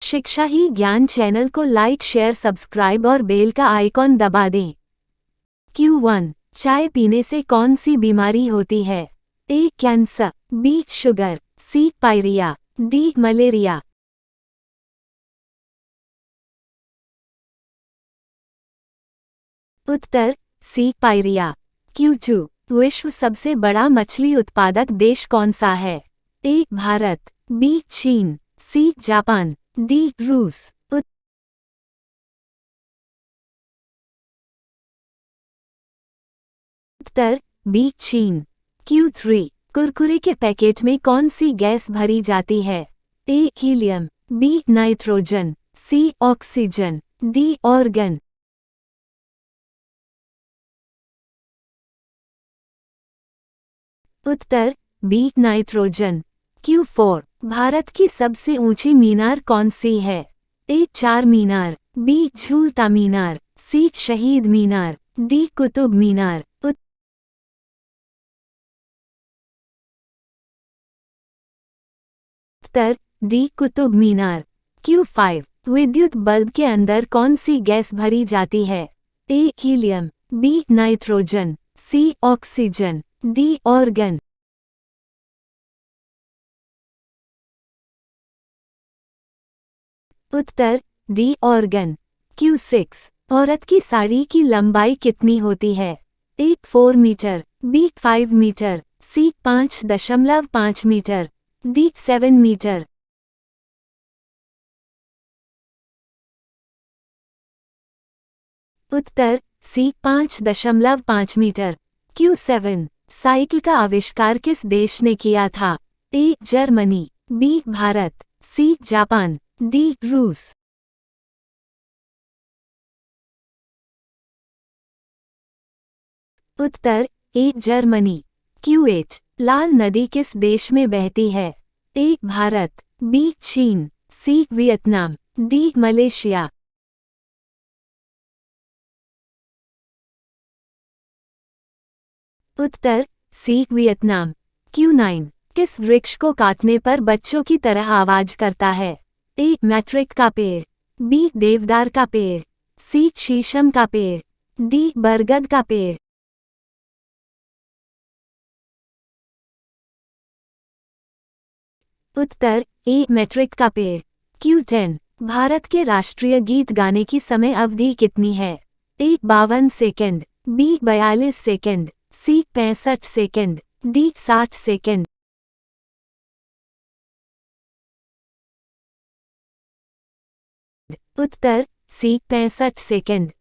शिक्षा ही ज्ञान चैनल को लाइक शेयर सब्सक्राइब और बेल का आइकॉन दबा दें। Q1 चाय पीने से कौन सी बीमारी होती है? A. Cancer, B. Sugar, C. Pyorrhoea, D. Malaria. उत्तर C. पायरिया। Q2 विश्व सबसे बड़ा मछली उत्पादक देश कौन सा है? A. भारत, B. चीन, C. Japan, D. रूस। उत्तर B. चीन। Q3 कुरकुरे के पैकेट में कौन सी गैस भरी जाती है? A. Helium, B. Nitrogen, C. Oxygen, D. Organ. Uttar B. Nitrogen. Q4 Bharat की सबसे ऊंची मीनार कौन सी है? A. चार मीनार, B. झूलता मीनार, C. शहीद मीनार, D. कुतुब मीनार। उत्तर D. कुतुब मीनार। Q5 विद्युत बल्ब के अंदर कौन सी गैस भरी जाती है? A. Helium, B. Nitrogen, C. Oxygen, D. Organ. Uttar D. Organ. Q6 औरत की साड़ी की लंबाई कितनी होती है? A. 4 metre, B. 5 metre, C. 5.5 metre, D. 7 metre. उत्तर C. 5.5 मीटर। Q7 साइकिल का आविष्कार किस देश ने किया था? A. Germany, B. Bharat, C. Japan, D. रूस। उत्तर A. जर्मनी। Q8 लाल नदी किस देश में बहती है? A. भारत, B. चीन, C. Vietnam, D. मलेशिया। उत्तर C. वियतनाम। Q9 किस वृक्ष को काटने पर बच्चों की तरह आवाज करता है? A. मैट्रिक का पेड़, B. देवदार का पेड़, C. शीशम का पेड़, D. बरगद का पेड़। उत्तर A. मैट्रिक का पेड़। Q10 भारत के राष्ट्रीय गीत गाने की समय अवधि कितनी है? A. 52 second, B. 42 second, C. 65 second, D. 60 second. Uttar C. 65 second.